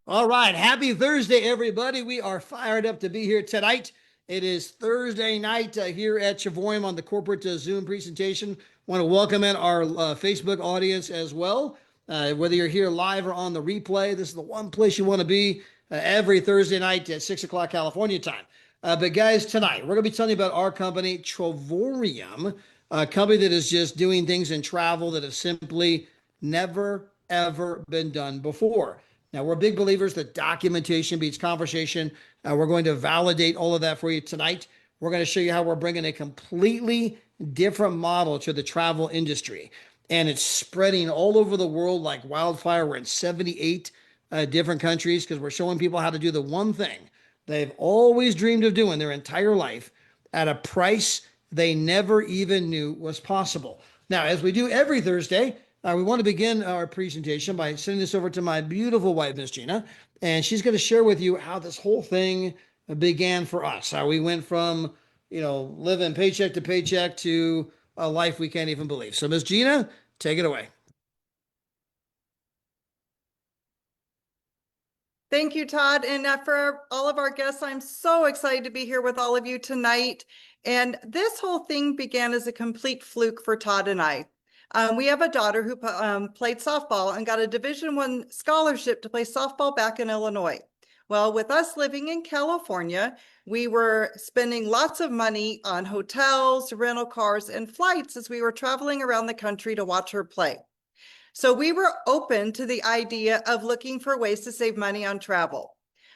All right. Happy Thursday, everybody. We are fired up to be here tonight. It is Thursday night here at Travorium on the corporate Zoom presentation. Want to welcome in our Facebook audience as well. Whether you're here live or on the replay, this is the one place you want to be every Thursday night at 6 o'clock California time. But guys, tonight we're going to be telling you about our company, Travorium, a company that is just doing things in travel that have simply never, ever been done before. Now, we're big believers that documentation beats conversation. We're going to validate all of that for you tonight. We're going to show you how we're bringing a completely different model to the travel industry. And it's spreading all over the world like wildfire. We're in 78 different countries because we're showing people how to do the one thing they've always dreamed of doing their entire life at a price they never even knew was possible. Now, as we do every Thursday, we want to begin our presentation by sending this over to my beautiful wife, Miss Gina, and she's going to share with you how this whole thing began for us, how we went from, living paycheck to paycheck to a life we can't even believe. So, Miss Gina, take it away. Thank you, Todd. And for all of our guests, I'm so excited to be here with all of you tonight. And this whole thing began as a complete fluke for Todd and I. We have a daughter who played softball and got a Division I scholarship to play softball back in Illinois. Well, with us living in California, we were spending lots of money on hotels, rental cars, and flights as we were traveling around the country to watch her play. So we were open to the idea of looking for ways to save money on travel.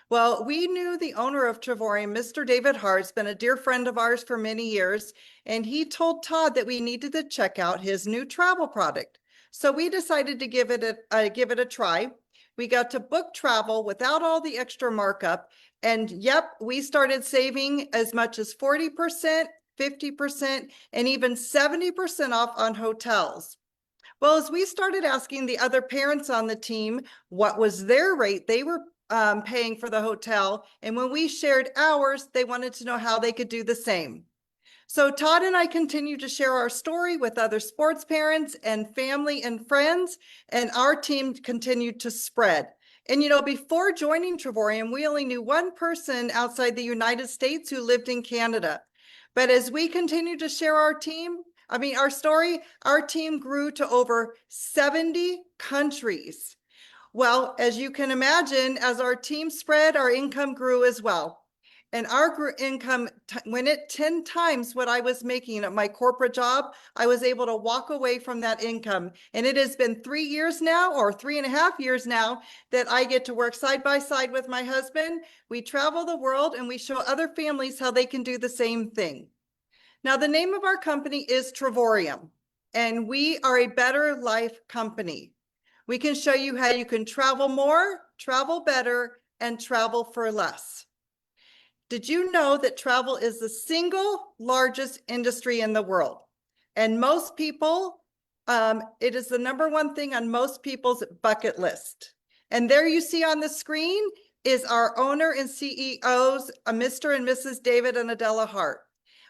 Well, we knew the owner of Travorium, Mr. David Hart's been a dear friend of ours for many years, and he told Todd that we needed to check out his new travel product. So we decided to give it a try. We got to book travel without all the extra markup, and yep, we started saving as much as 40%, 50%, and even 70% off on hotels. Well, as we started asking the other parents on the team what was their rate they were paying for the hotel, and when we shared ours, they wanted to know how they could do the same. So Todd and I continued to share our story with other sports parents and family and friends, and our team continued to spread. And before joining Travorium, we only knew one person outside the United States who lived in Canada. But as we continued to share our story, our team grew to over 70 countries. Well, as you can imagine, as our team spread, our income grew as well. And our income went at 10 times what I was making at my corporate job. I was able to walk away from that income. And it has been 3 years now, or 3.5 years now, that I get to work side by side with my husband. We travel the world and we show other families how they can do the same thing. Now, the name of our company is Travorium, and we are a better life company. We can show you how you can travel more, travel better, and travel for less. Did you know that travel is the single largest industry in the world? And most people, it is the number one thing on most people's bucket list. And there you see on the screen is our owner and CEOs, Mr. and Mrs. David and Adela Hart.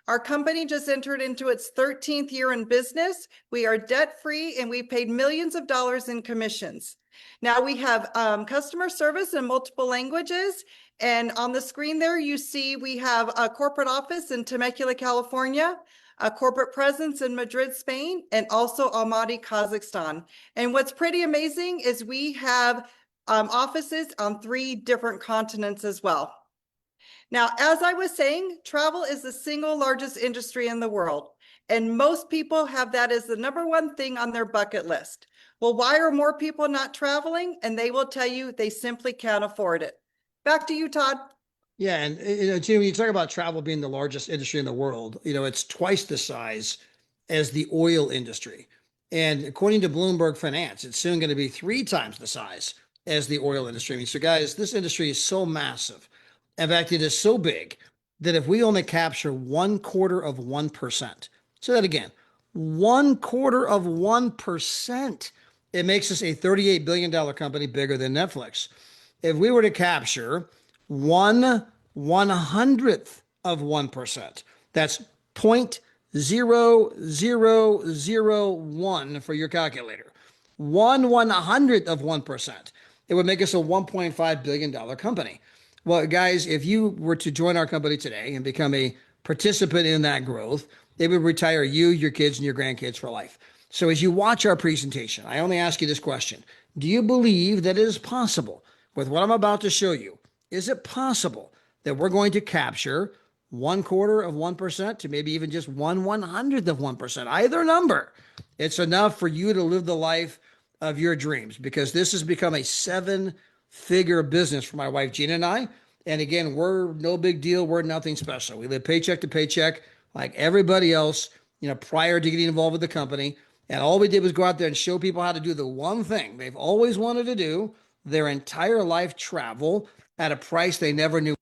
Our company just entered into its 13th year in business. We are debt-free and we paid millions of dollars in commissions. Now we have customer service in multiple languages. And on the screen there, you see we have a corporate office in Temecula, California, a corporate presence in Madrid, Spain, and also Almaty, Kazakhstan. And what's pretty amazing is we have offices on 3 different continents as well. Now, as I was saying, travel is the single largest industry in the world, and most people have that as the number one thing on their bucket list. Well, why are more people not traveling? And they will tell you they simply can't afford it. Back to you, Todd. Yeah, and Gina, when you talk about travel being the largest industry in the world, it's twice the size as the oil industry. And according to Bloomberg Finance, it's soon going to be 3 times the size as the oil industry. I mean, so guys, this industry is so massive. In fact, it is so big that if we only capture 1/4 of 1%, say that again, 1/4 of 1%, it makes us a $38 billion company bigger than Netflix. If we were to capture 1/100th of 1%, that's 0.0001 for your calculator. 1/100th of 1%. it would make us a $1.5 billion company. Well, guys, if you were to join our company today and become a participant in that growth, it would retire you, your kids, and your grandkids for life. So as you watch our presentation, I only ask you this question. Do you believe that it is possible with what I'm about to show you? Is it possible that we're going to capture 1/4 of 1% to maybe even just 1/100th of 1%, either number? It's enough for you to live the life of your dreams, because this has become a 7-figure business for my wife, Gina, and I. And again, we're no big deal. We're nothing special. We live paycheck to paycheck like everybody else, prior to getting involved with the company. And all we did was go out there and show people how to do the one thing they've always wanted to do their entire life: travel at a price they never knew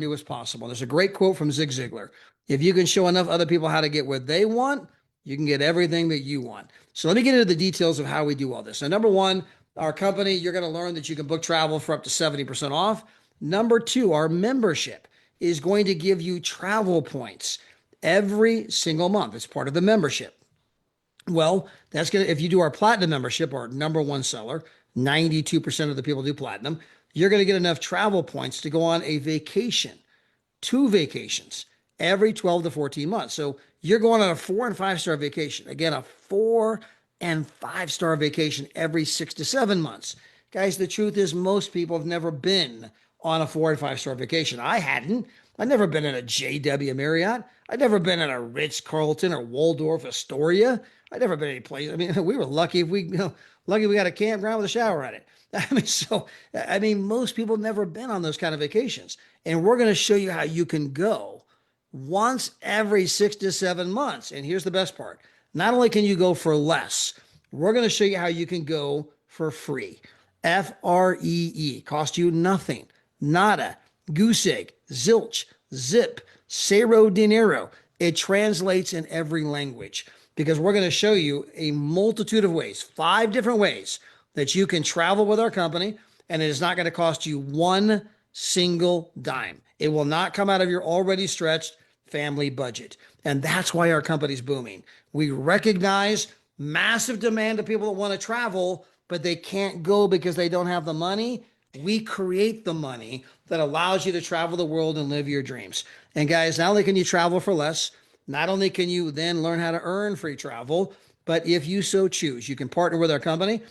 was possible. There's a great quote from Zig Ziglar. If you can show enough other people how to get what they want, you can get everything that you want. So let me get into the details of how we do all this. Now, number one, our company, you're going to learn that you can book travel for up to 70% off. Number two, our membership is going to give you travel points every single month. It's part of the membership. Well, that's going to, if you do our platinum membership, our number one seller, 92% of the people do platinum, you're going to get enough travel points to go on a vacation, 2 vacations every 12 to 14 months. So you're going on a 4 and 5 star vacation. Again, a 4 and 5 star vacation every 6 to 7 months. Guys, the truth is most people have never been on a 4 and 5 star vacation. I hadn't. I'd never been in a JW Marriott. I'd never been in a Ritz-Carlton or Waldorf Astoria. I'd never been any place. I mean, we were lucky if we, lucky we got a campground with a shower at it. Most people have never been on those kind of vacations. And we're going to show you how you can go once every 6 to 7 months. And here's the best part. Not only can you go for less, we're going to show you how you can go for free. FREE, cost you nothing, nada, goose egg, zilch, zip, cero dinero. It translates in every language, because we're going to show you a multitude of ways, 5 different ways that you can travel with our company, and it is not going to cost you one single dime. It will not come out of your already stretched family budget. And that's why our company's booming. We recognize massive demand of people that want to travel, but they can't go because they don't have the money. We create the money that allows you to travel the world and live your dreams. And guys, not only can you travel for less, not only can you then learn how to earn free travel, but if you so choose, you can partner with our company,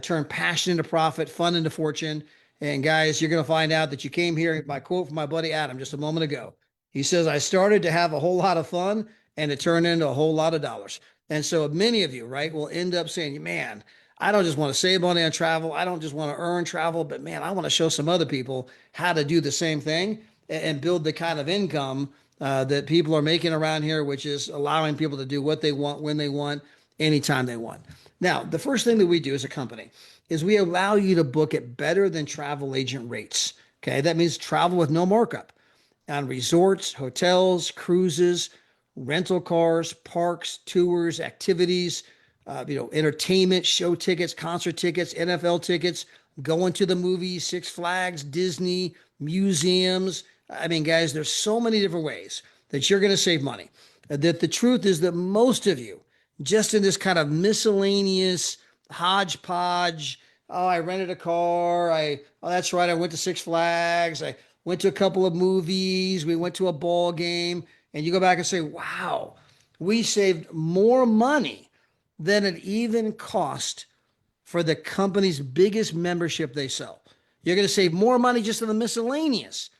turn passion into profit, fun into fortune. And guys, you're going to find out that you came here. My quote from my buddy Adam just a moment ago. He says, I started to have a whole lot of fun and it turned into a whole lot of dollars. And so many of you, right, will end up saying, man, I don't just want to save money on travel. I don't just want to earn travel, but man, I want to show some other people how to do the same thing and build the kind of income that people are making around here, which is allowing people to do what they want, when they want, anytime they want. Now, the first thing that we do as a company is we allow you to book at better than travel agent rates. Okay, that means travel with no markup on resorts, hotels, cruises, rental cars, parks, tours, activities, entertainment, show tickets, concert tickets, NFL tickets, going to the movies, Six Flags, Disney, museums. I mean, guys, there's so many different ways that you're going to save money. That the truth is that most of you, just in this kind of miscellaneous hodgepodge, oh, I rented a car. Oh, that's right. I went to Six Flags. I went to a couple of movies. We went to a ball game. And you go back and say, wow, we saved more money than it even cost for the company's biggest membership they sell. You're going to save more money just on the miscellaneous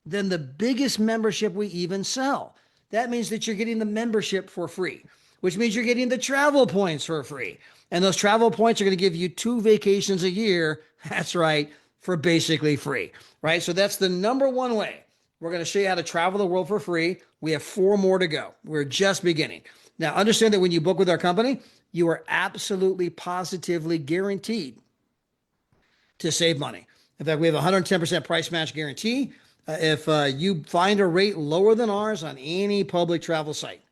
than the biggest membership we even sell. That means that you're getting the membership for free, which means you're getting the travel points for free. And those travel points are going to give you 2 vacations a year. That's right, for basically free, right? So that's the number one way. We're going to show you how to travel the world for free. We have 4 more to go. We're just beginning. Now, understand that when you book with our company, you are absolutely positively guaranteed to save money. In fact, we have a 110% price match guarantee. If you find a rate lower than ours on any public travel site,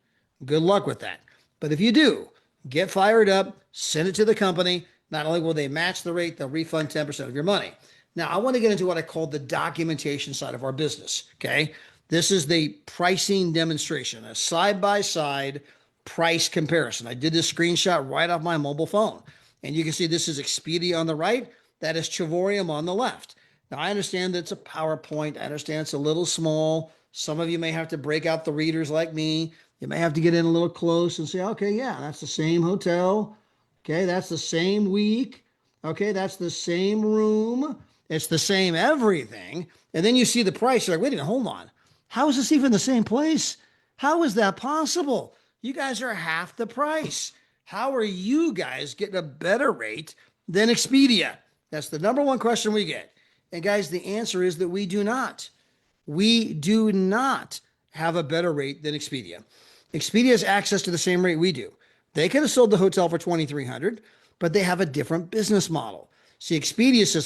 good luck with that. But if you do, get fired up, send it to the company. Not only will they match the rate, they'll refund 10% of your money. Now, I want to get into what I call the documentation side of our business, okay? This is the pricing demonstration, a side-by-side price comparison. I did this screenshot right off my mobile phone. And you can see this is Expedia on the right. That is Travorium on the left. Now, I understand that it's a PowerPoint. I understand it's a little small. Some of you may have to break out the readers like me. You may have to get in a little close and say, okay, yeah, that's the same hotel. Okay, that's the same week. Okay, that's the same room. It's the same everything. And then you see the price. You're like, wait a minute, hold on. How is this even the same place? How is that possible? You guys are half the price. How are you guys getting a better rate than Expedia? That's the number one question we get. And guys, the answer is that we do not. We do not have a better rate than Expedia. Expedia has access to the same rate we do. They could have sold the hotel for 2,300, but they have a different business model. See, Expedia says,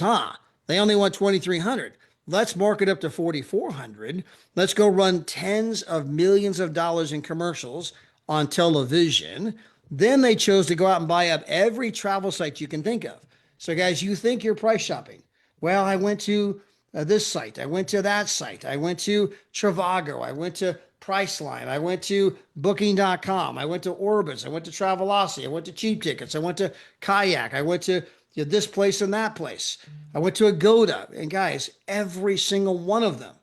they only want 2,300. Let's mark it up to 4,400. Let's go run tens of millions of dollars in commercials on television. Then they chose to go out and buy up every travel site you can think of. So guys, you think you're price shopping. Well, I went to this site. I went to that site. I went to Trivago. I went to Priceline. I went to Booking.com. I went to Orbitz. I went to Travelocity. I went to Cheap Tickets. I went to Kayak. I went to this place and that place. I went to Agoda. And guys, every single one of them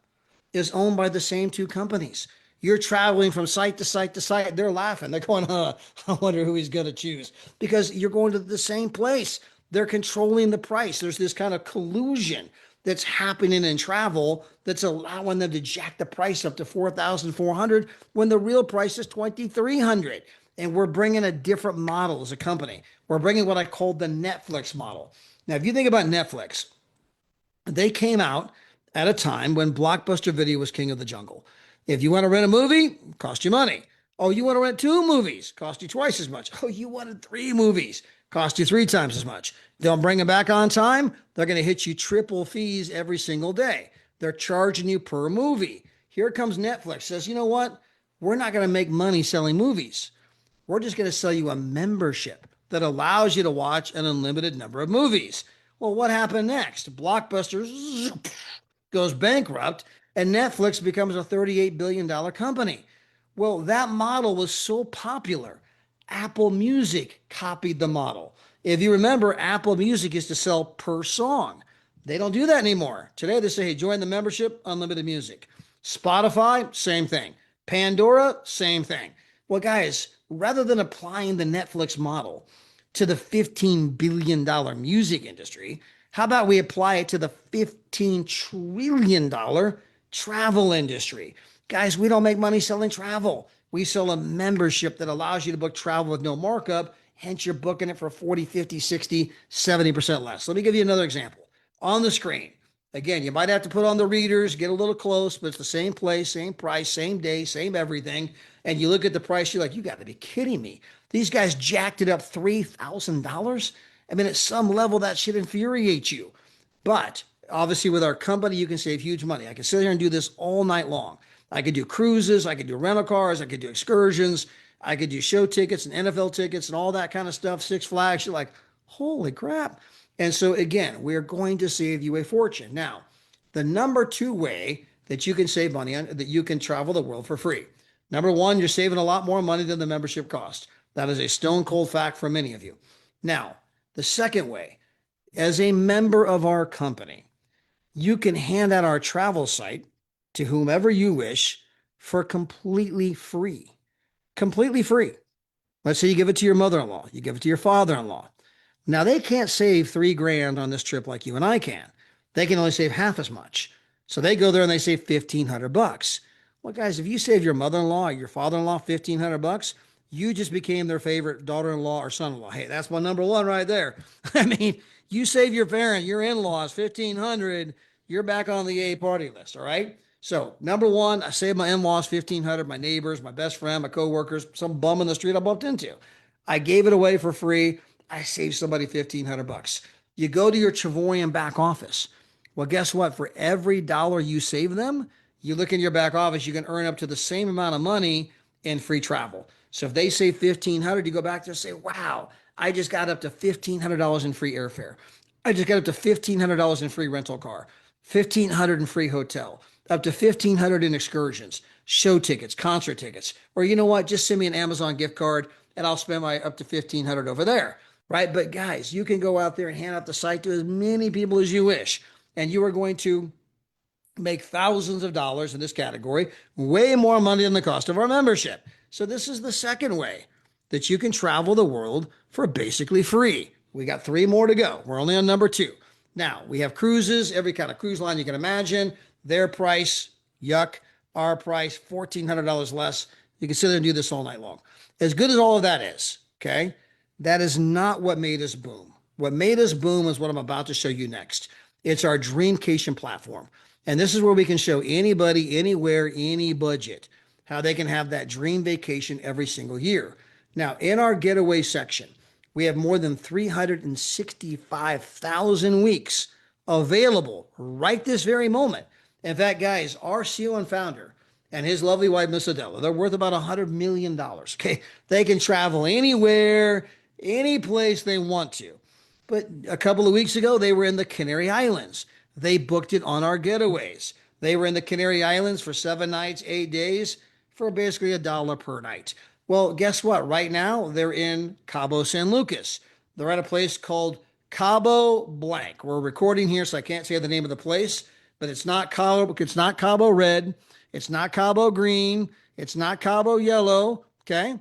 is owned by the same two companies. You're traveling from site to site to site. They're laughing. They're going, I wonder who he's going to choose, because you're going to the same place. They're controlling the price. There's this kind of collusion that's happening in travel that's allowing them to jack the price up to 4,400 when the real price is 2,300. And we're bringing a different model as a company. We're bringing what I call the Netflix model. Now, if you think about Netflix, they came out at a time when Blockbuster Video was king of the jungle. If you want to rent a movie, cost you money. Oh, you want to rent 2 movies, cost you twice as much. Oh, you wanted 3 movies, cost you 3 times as much. They'll bring them back on time. They're going to hit you triple fees every single day. They're charging you per movie. Here comes Netflix, says, you know what? We're not going to make money selling movies. We're just going to sell you a membership that allows you to watch an unlimited number of movies. Well, what happened next? Blockbuster goes bankrupt and Netflix becomes a $38 billion company. Well, that model was so popular. Apple Music copied the model. If you remember, Apple Music is to sell per song. They don't do that anymore. Today they say, hey, join the membership, unlimited music. Spotify, same thing. Pandora, same thing. Well, guys, rather than applying the Netflix model to the $15 billion music industry, how about we apply it to the $15 trillion travel industry? Guys, we don't make money selling travel. We sell a membership that allows you to book travel with no markup. Hence, you're booking it for 40, 50, 60, 70% less. Let me give you another example. On the screen, again, you might have to put on the readers, get a little close, but it's the same place, same price, same day, same everything. And you look at the price, you're like, you got to be kidding me. These guys jacked it up $3,000. I mean, at some level, that should infuriate you. But obviously, with our company, you can save huge money. I can sit here and do this all night long. I could do cruises, I could do rental cars, I could do excursions, I could do show tickets and NFL tickets and all that kind of stuff, Six Flags. You're like, holy crap. And so again, we're going to save you a fortune. Now, the number 2 way that you can save money on, that you can travel the world for free. Number 1, you're saving a lot more money than the membership cost. That is a stone cold fact for many of you. Now, the second way, as a member of our company, you can hand out our travel site to whomever you wish for completely free. Completely free. Let's say you give it to your mother-in-law, you give it to your father-in-law. Now they can't save $3,000 on this trip like you and I can. They can only save half as much. So they go there and they save $1,500. Well, guys, if you save your mother-in-law or your father-in-law $1,500, you just became their favorite daughter-in-law or son-in-law. Hey, that's my number 1 right there. I mean, you save your parent, your in-laws $1,500, you're back on the A party list. All right. So number 1, I saved my in-laws $1,500, my neighbors, my best friend, my coworkers, some bum in the street I bumped into. I gave it away for free. I saved somebody $1,500. You go to your Travorium back office. Well, guess what? For every dollar you save them, you look in your back office, you can earn up to the same amount of money in free travel. So if they save $1,500, you go back there and say, wow, I just got up to $1,500 in free airfare. I just got up to $1,500 in free rental car, $1,500 in free hotel, up to $1,500 in excursions, show tickets, concert tickets. Or you know what? Just send me an Amazon gift card and I'll spend my up to $1,500 over there. right? But guys, you can go out there and hand out the site to as many people as you wish, and you are going to make thousands of dollars in this category, way more money than the cost of our membership. So this is the second way that you can travel the world for basically free. We got three more to go. We're only on number two. Now, we have cruises, every kind of cruise line you can imagine. Their price, yuck. Our price, $1,400 less. You can sit there and do this all night long. As good as all of that is, okay, that is not what made us boom. What made us boom is what I'm about to show you next. It's our Dreamcation platform. And this is where we can show anybody, anywhere, any budget, how they can have that dream vacation every single year. Now, in our getaway section, we have more than 365,000 weeks available right this very moment. In fact, guys, our CEO and founder and his lovely wife, Miss Adela, they're worth about $100 million. Okay. They can travel anywhere, any place they want to. But a couple of weeks ago, they were in the Canary Islands. They booked it on our getaways. They were in the Canary Islands for 7 nights, 8 days for basically $1 per night. Well, guess what? Right now, they're in Cabo San Lucas. They're at a place called Cabo Blank. We're recording here, so I can't say the name of the place, but it's not Cabo Red. It's not Cabo Green. It's not Cabo Yellow. Okay.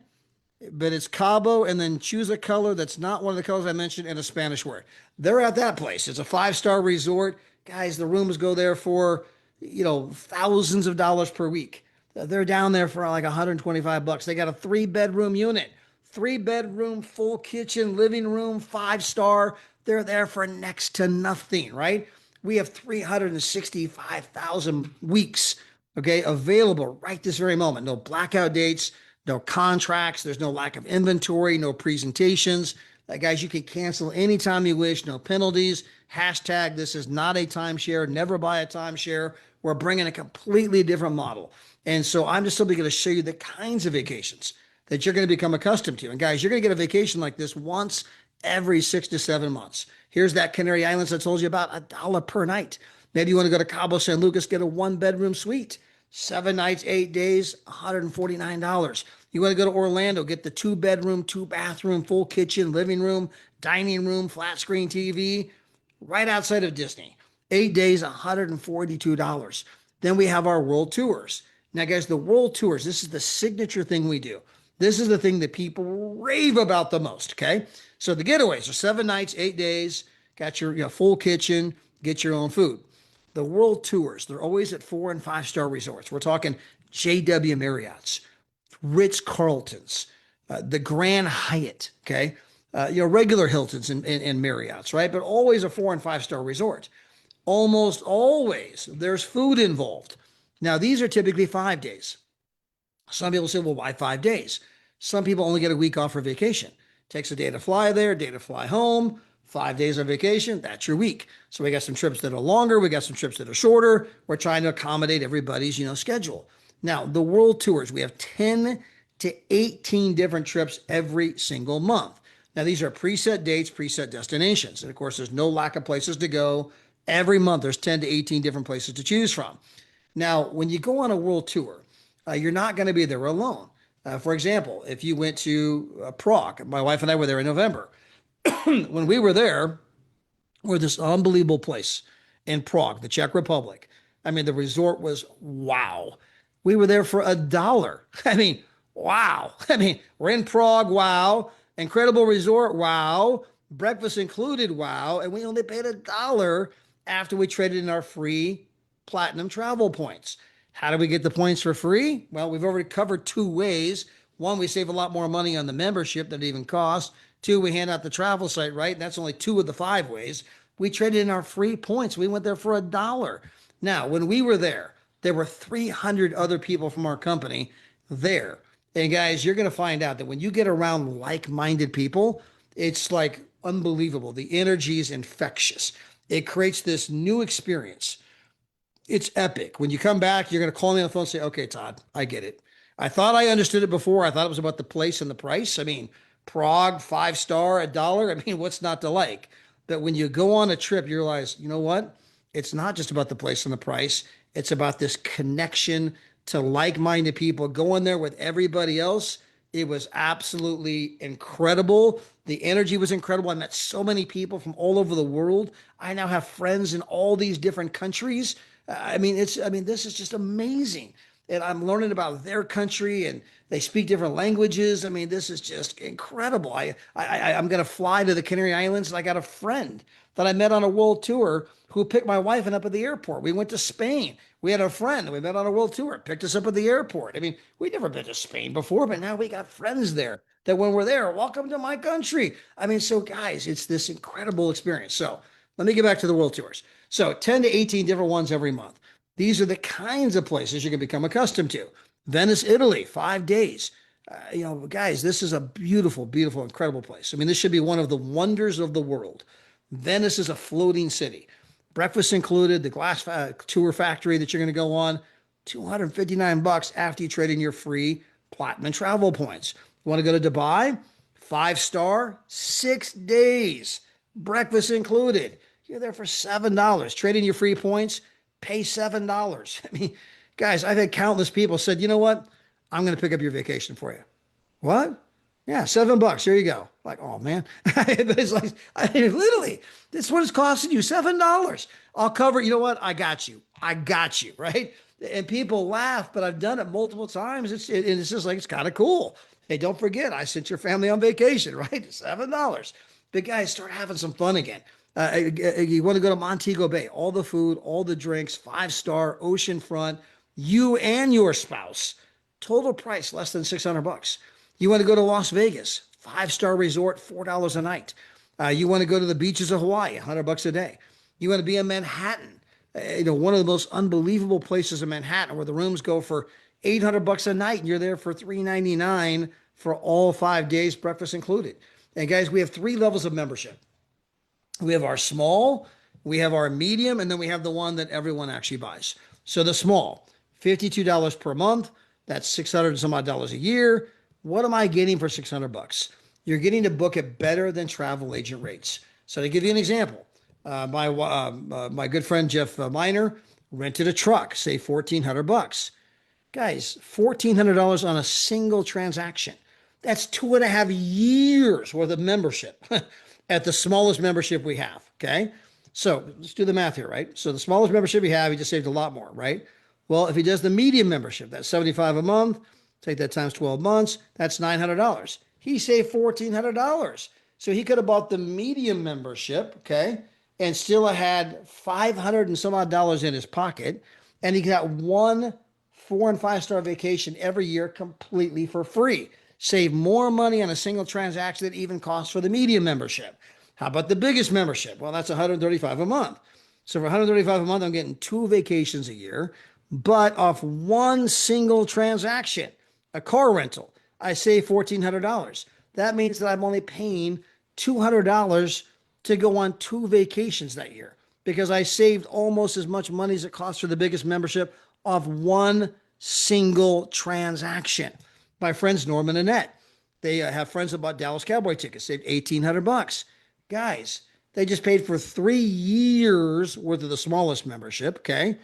But it's Cabo, and then choose a color that's not one of the colors I mentioned in a Spanish word. They're at that place. It's a 5-star resort. Guys, the rooms go there for, thousands of dollars per week. They're down there for like $125. They got a 3-bedroom unit, 3-bedroom, full kitchen, living room, 5-star. They're there for next to nothing, right? We have 365,000 weeks, okay, available right this very moment. No blackout dates, no contracts. There's no lack of inventory, no presentations. Guys, you can cancel anytime you wish, no penalties. Hashtag, this is not a timeshare. Never buy a timeshare. We're bringing a completely different model. And so I'm just simply going to show you the kinds of vacations that you're going to become accustomed to. And guys, you're going to get a vacation like this once every 6 to 7 months. Here's that Canary Islands I told you about, $1 per night. Maybe you want to go to Cabo San Lucas, get a 1-bedroom suite. 7 nights, 8 days, $149. You want to go to Orlando, get the 2-bedroom, 2-bathroom, full kitchen, living room, dining room, flat screen TV, right outside of Disney. 8 days, $142. Then we have our world tours. Now, guys, the world tours, this is the signature thing we do. This is the thing that people rave about the most, okay? So the getaways are 7 nights, 8 days, got your full kitchen, get your own food. The world tours, they're always at 4- and 5-star resorts. We're talking JW Marriott's, Ritz-Carlton's, the Grand Hyatt, okay? Regular Hiltons and Marriott's, right? But always a 4- and 5-star resort. Almost always there's food involved. Now, these are typically 5 days. Some people say, well, why 5 days? Some people only get a week off for vacation. Takes a day to fly there, a day to fly home. 5 days on vacation, that's your week. So we got some trips that are longer. We got some trips that are shorter. We're trying to accommodate everybody's, schedule. Now, the world tours, we have 10 to 18 different trips every single month. Now, these are preset dates, preset destinations. And of course, there's no lack of places to go. Every month, there's 10 to 18 different places to choose from. Now, when you go on a world tour, you're not going to be there alone. For example, if you went to Prague, my wife and I were there in November. When we were there, we're this unbelievable place in Prague, the Czech Republic. I mean, the resort was wow. We were there for $1. I mean, wow. I mean, we're in Prague, wow. Incredible resort, wow. Breakfast included, wow. And we only paid $1 after we traded in our free platinum travel points. How do we get the points for free? Well, we've already covered 2 ways. One, we save a lot more money on the membership than it even costs. 2, we hand out the travel site, right? And that's only 2 of the 5 ways. We traded in our free points. We went there for $1. Now, when we were there were 300 other people from our company there. And guys, you're going to find out that when you get around like-minded people, it's like unbelievable. The energy is infectious. It creates this new experience. It's epic. When you come back, you're going to call me on the phone and say, okay, Todd, I get it. I thought I understood it before. I thought it was about the place and the price. I mean, Prague, 5-star, $1. I mean, what's not to like? But when you go on a trip, you realize, you know what? It's not just about the place and the price. It's about this connection to like-minded people. Going there with everybody else It was absolutely incredible. The energy was incredible. I met so many people from all over the world. I now have friends in all these different countries. I mean, this is just amazing. And I'm learning about their country and they speak different languages. I mean, this is just incredible. I'm going to fly to the Canary Islands and I got a friend that I met on a world tour who picked my wife and up at the airport. We went to Spain. We had a friend that we met on a world tour, picked us up at the airport. I mean, we'd never been to Spain before, but now we got friends there that when we're there, welcome to my country. I mean, so guys, it's this incredible experience. So let me get back to the world tours. So 10 to 18 different ones every month. These are the kinds of places you can become accustomed to. Venice, Italy, 5 days. Guys, this is a beautiful, beautiful, incredible place. I mean, this should be one of the wonders of the world. Venice is a floating city. Breakfast included, the glass tour factory that you're going to go on, 259 bucks after you trade in your free platinum travel points. You want to go to Dubai? 5 star, 6 days, breakfast included. You're there for $7. Trade in your free points, pay $7. I mean, guys, I've had countless people said, you know what? I'm going to pick up your vacation for you. What? Yeah, $7. Here you go. Like, oh man. But it's like, I mean, literally, this is what it's costing you, $7. I'll cover, you know what? I got you. I got you, right? And people laugh, but I've done it multiple times. It's just like, it's kind of cool. Hey, don't forget, I sent your family on vacation, right? $7. But guys, start having some fun again. You want to go to Montego Bay, all the food, all the drinks, 5 star, oceanfront, you and your spouse. Total price less than 600 bucks. You want to go to Las Vegas, 5 star resort, $4 a night. You want to go to the beaches of Hawaii, 100 bucks a day. You want to be in Manhattan, one of the most unbelievable places in Manhattan where the rooms go for 800 bucks a night and you're there for 399 for all 5 days, breakfast included. And guys, we have 3 levels of membership. We have our small, we have our medium, and then we have the one that everyone actually buys. So the small, $52 per month. That's 600 and some odd dollars a year. What am I getting for 600 bucks? You're getting to book it better than travel agent rates. So to give you an example, my good friend Jeff Miner rented a truck, say 1,400 bucks. Guys, $1,400 on a single transaction. That's 2.5 years worth of membership at the smallest membership we have. Okay. So let's do the math here, right? So the smallest membership you have, he just saved a lot more, right? Well, if he does the medium membership, that's 75 a month, take that times 12 months, that's $900. He saved $1,400. So he could have bought the medium membership, okay, and still had 500 and some odd dollars in his pocket. And he got one 4 and 5 star vacation every year completely for free. Save more money on a single transaction that even costs for the medium membership. How about the biggest membership? Well, that's 135 a month. So for 135 a month, I'm getting 2 vacations a year, but off one single transaction, a car rental, I save $1,400. That means that I'm only paying $200 to go on 2 vacations that year because I saved almost as much money as it costs for the biggest membership off one single transaction. My friends Norman and Annette, they have friends that bought Dallas Cowboy tickets, saved $1,800. Guys, they just paid for 3 years worth of the smallest membership. Okay.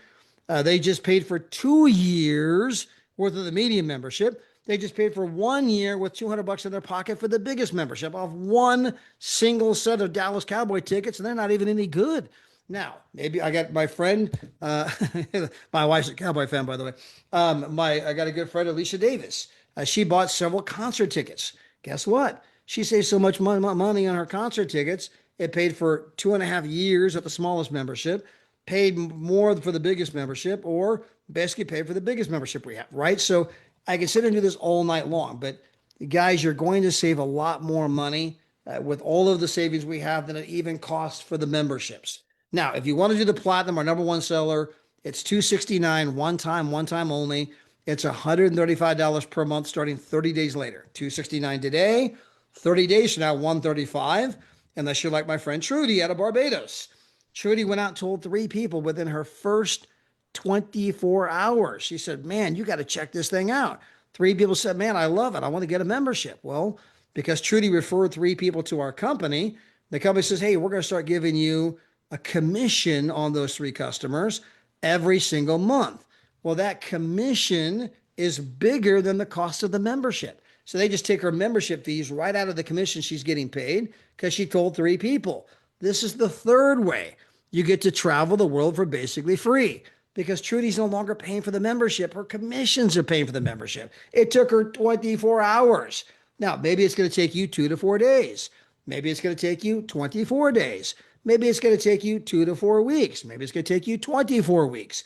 They just paid for 2 years worth of the medium membership. They just paid for 1 year with 200 bucks in their pocket for the biggest membership off one single set of Dallas Cowboy tickets, and they're not even any good. Now, maybe I got my friend, my wife's a Cowboy fan, by the way. I got a good friend, Alicia Davis. She bought several concert tickets. Guess what? She saved so much money on her concert tickets. It paid for 2.5 years at the smallest membership, paid more for the biggest membership, or basically paid for the biggest membership we have, right? So I can sit and do this all night long, but guys, you're going to save a lot more money with all of the savings we have than it even costs for the memberships. Now, if you want to do the platinum, our number one seller, it's $269 one time only. It's $135 per month starting 30 days later. $269 today, 30 days from now, $135. Unless you're like my friend Trudy out of Barbados. Trudy went out and told 3 people within her first 24 hours. She said, man, you got to check this thing out. 3 people said, man, I love it. I want to get a membership. Well, because Trudy referred 3 people to our company, the company says, hey, we're going to start giving you a commission on those 3 customers every single month. Well, that commission is bigger than the cost of the membership. So they just take her membership fees right out of the commission she's getting paid because she told 3 people. This is the third way you get to travel the world for basically free because Trudy's no longer paying for the membership. Her commissions are paying for the membership. It took her 24 hours. Now, maybe it's going to take you 2 to 4 days. Maybe it's going to take you 24 days. Maybe it's going to take you 2 to 4 weeks. Maybe it's going to take you 24 weeks.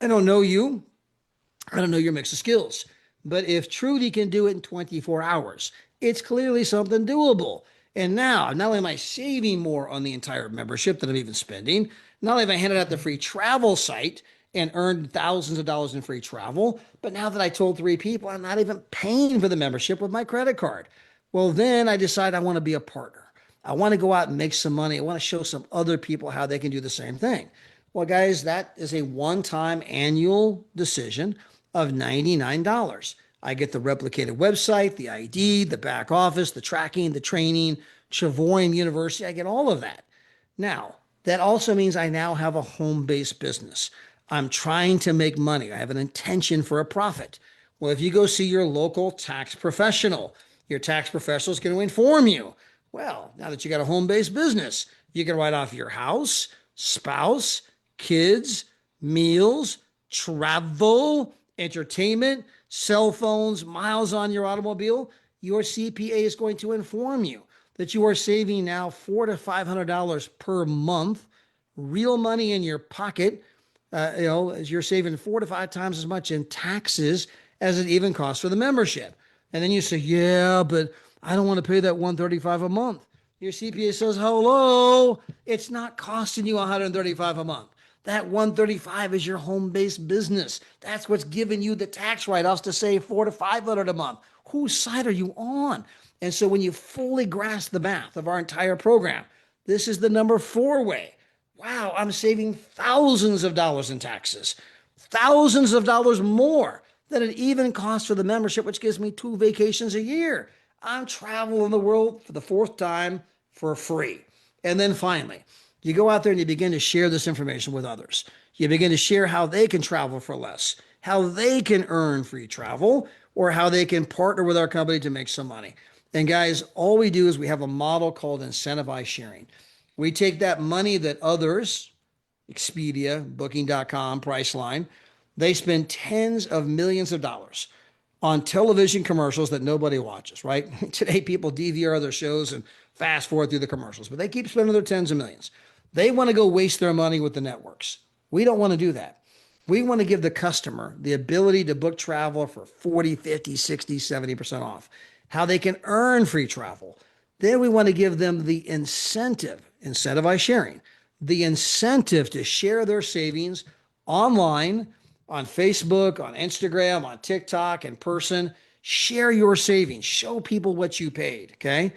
I don't know you. I don't know your mix of skills. But if Trudy can do it in 24 hours, it's clearly something doable. And now, not only am I saving more on the entire membership than I'm even spending, not only have I handed out the free travel site and earned thousands of dollars in free travel, but now that I told 3 people, I'm not even paying for the membership with my credit card. Well, then I decide I want to be a partner. I want to go out and make some money. I want to show some other people how they can do the same thing. Well, guys, that is a one-time annual decision of $99. I get the replicated website, the ID, the back office, the tracking, the training, Travorium University. I get all of that. Now, that also means I now have a home-based business. I'm trying to make money. I have an intention for a profit. Well, if you go see your local tax professional, your tax professional is going to inform you. Well, now that you got a home-based business, you can write off your house, spouse, kids, meals, travel, entertainment, cell phones, miles on your automobile. Your CPA is going to inform you that you are saving now $400 to $500 per month, real money in your pocket. As you're saving 4 to 5 times as much in taxes as it even costs for the membership. And then you say, yeah, but I don't want to pay that $135 a month. Your CPA says, hello, it's not costing you $135 a month. That $135 is your home-based business. That's what's giving you the tax write-offs to save $400 to $500 a month. Whose side are you on? And so when you fully grasp the math of our entire program, this is the number 4 way. Wow, I'm saving thousands of dollars in taxes, thousands of dollars more than it even costs for the membership, which gives me 2 vacations a year. I'm traveling the world for the 4th time for free. And then finally, you go out there and you begin to share this information with others. You begin to share how they can travel for less, how they can earn free travel, or how they can partner with our company to make some money. And guys, all we do is we have a model called incentivized sharing. We take that money that others, Expedia, Booking.com, Priceline, they spend tens of millions of dollars on television commercials that nobody watches, right? Today, people DVR their shows and fast forward through the commercials, but they keep spending their tens of millions. They want to go waste their money with the networks. We don't want to do that. We want to give the customer the ability to book travel for 40, 50, 60, 70% off, how they can earn free travel. Then we want to give them the incentivized sharing, the incentive to share their savings online, on Facebook, on Instagram, on TikTok, in person. Share your savings. Show people what you paid, okay?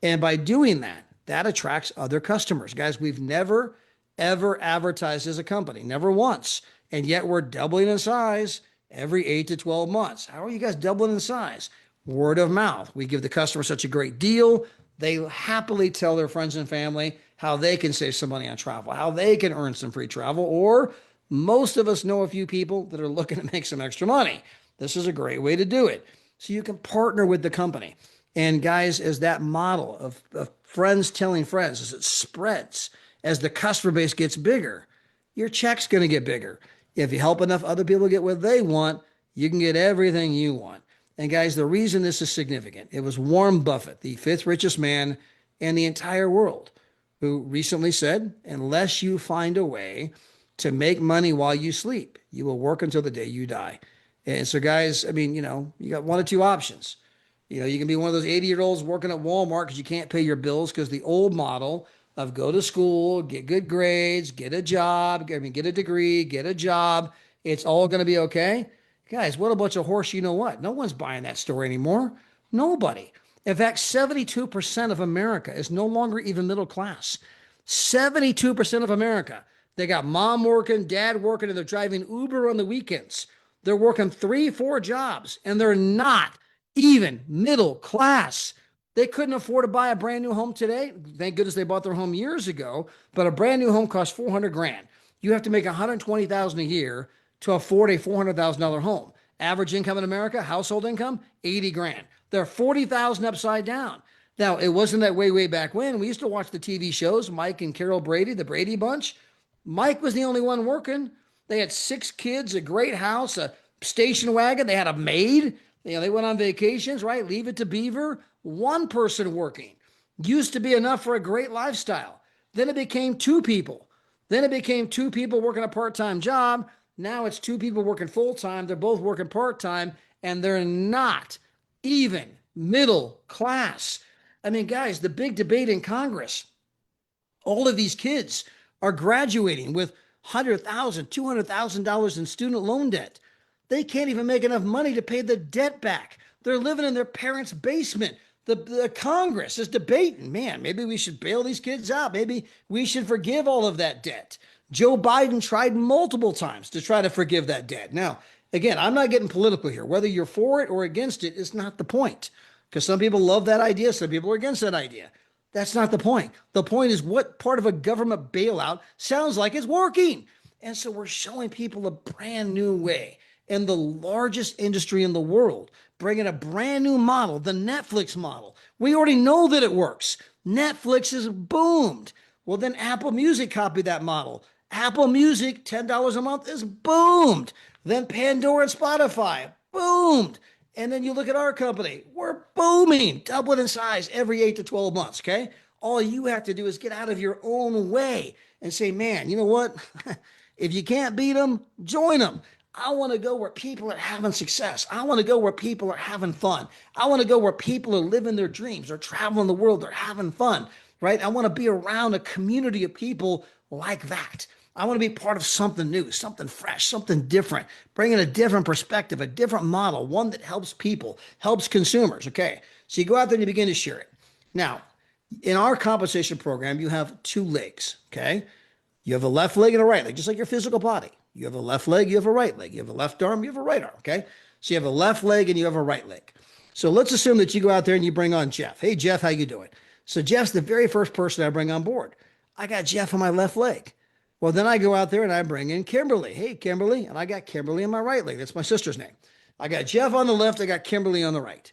And by doing that, that attracts other customers. Guys, we've never, ever advertised as a company, never once. And yet we're doubling in size every 8 to 12 months. How are you guys doubling in size? Word of mouth. We give the customer such a great deal. They happily tell their friends and family how they can save some money on travel, how they can earn some free travel, or most of us know a few people that are looking to make some extra money. This is a great way to do it. So you can partner with the company. And guys, as that model of friends telling friends, as it spreads, as the customer base gets bigger, your check's going to get bigger. If you help enough other people get what they want, you can get everything you want. And guys, the reason this is significant, it was Warren Buffett, the 5th richest man in the entire world, who recently said, unless you find a way to make money while you sleep, you will work until the day you die. And so guys, I mean, you got 1 or 2 options. You can be one of those 80-year-olds working at Walmart because you can't pay your bills, because the old model of go to school, get good grades, get a job, get a degree, get a job, it's all going to be okay. Guys, what a bunch of horse, you know what? No one's buying that story anymore. Nobody. In fact, 72% of America is no longer even middle class. 72% of America. They got mom working, dad working, and they're driving Uber on the weekends. They're working 3, 4 jobs, and they're not even middle class. They couldn't afford to buy a brand new home today. Thank goodness they bought their home years ago, but a brand new home costs $400 grand. You have to make $120,000 a year to afford a $400,000 home. Average income in America, household income, 80 grand. They're 40,000 upside down. Now, it wasn't that way back when. We used to watch the TV shows, Mike and Carol Brady, the Brady Bunch. Mike was the only one working. They had 6 kids, a great house, a station wagon. They had a maid. They went on vacations, right? Leave it to Beaver. One person working used to be enough for a great lifestyle. Then it became 2 people. Then it became 2 people working a part-time job. Now it's 2 people working full-time. They're both working part-time, and they're not even middle class. I mean, guys, the big debate in Congress, all of these kids are graduating with $100,000, $200,000 in student loan debt. They can't even make enough money to pay the debt back. They're living in their parents' basement. The Congress is debating, man, maybe we should bail these kids out. Maybe we should forgive all of that debt. Joe Biden tried multiple times to try to forgive that debt. Now, again, I'm not getting political here. Whether you're for it or against it is not the point, because some people love that idea. Some people are against that idea. That's not the point. The point is, what part of a government bailout sounds like it's working? And so we're showing people a brand new way in the largest industry in the world, bringing a brand new model, the Netflix model. We already know that it works. Netflix has boomed. Well, then Apple Music copied that model. Apple Music, $10 a month, is boomed. Then Pandora and Spotify, boomed. And then you look at our company, we're booming, doubling in size every 8 to 12 months, okay? All you have to do is get out of your own way and say, man, you know what? If you can't beat them, join them. I want to go where people are having success. I want to go where people are having fun. I want to go where people are living their dreams. They're traveling the world. They're having fun, right? I want to be around a community of people like that. I want to be part of something new, something fresh, something different, bringing a different perspective, a different model, one that helps people, helps consumers. Okay. So you go out there and you begin to share it. Now, in our compensation program, you have 2 legs. Okay. You have a left leg and a right leg, just like your physical body. You have a left leg, you have a right leg. You have a left arm, you have a right arm. Okay. So you have a left leg and you have a right leg. So let's assume that you go out there and you bring on Jeff. Hey, Jeff, how you doing? So Jeff's the very first person I bring on board. I got Jeff on my left leg. Well, then I go out there and I bring in Kimberly. Hey, Kimberly. And I got Kimberly on my right leg. That's my sister's name. I got Jeff on the left. I got Kimberly on the right.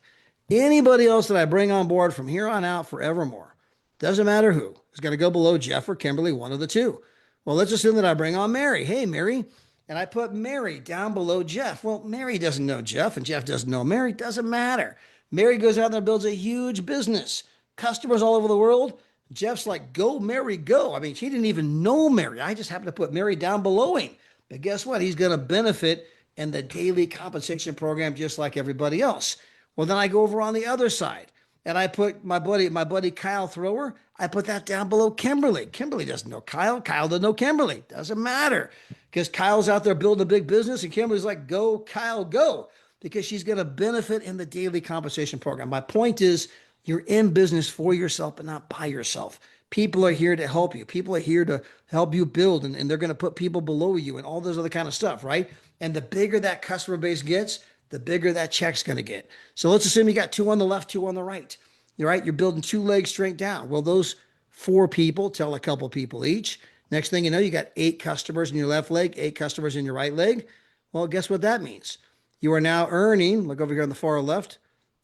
Anybody else that I bring on board from here on out forevermore, doesn't matter who, is going to go below Jeff or Kimberly, one of the two. Well, let's assume that I bring on Mary. Hey, Mary. And I put Mary down below Jeff. Well, Mary doesn't know Jeff and Jeff doesn't know Mary. Doesn't matter. Mary goes out there and builds a huge business. Customers all over the world. Jeff's like, go, Mary, go. I mean, he didn't even know Mary. I just happened to put Mary down below him. But guess what? He's going to benefit in the daily compensation program just like everybody else. Well, then I go over on the other side and I put my buddy Kyle Thrower. I put that down below Kimberly. Kimberly doesn't know Kyle. Kyle doesn't know Kimberly. Doesn't matter, because Kyle's out there building a big business and Kimberly's like, go, Kyle, go, because she's going to benefit in the daily compensation program. My point is, you're in business for yourself, but not by yourself. People are here to help you. People are here to help you build, and they're going to put people below you and all this other kind of stuff, right? And the bigger that customer base gets, the bigger that check's going to get. So let's assume you got 2 on the left, 2 on the right. You're right. You're building 2 legs straight down. Well, those 4 people tell a couple people each. Next thing you know, you got 8 customers in your left leg, 8 customers in your right leg. Well, guess what that means? You are now earning, look over here on the far left,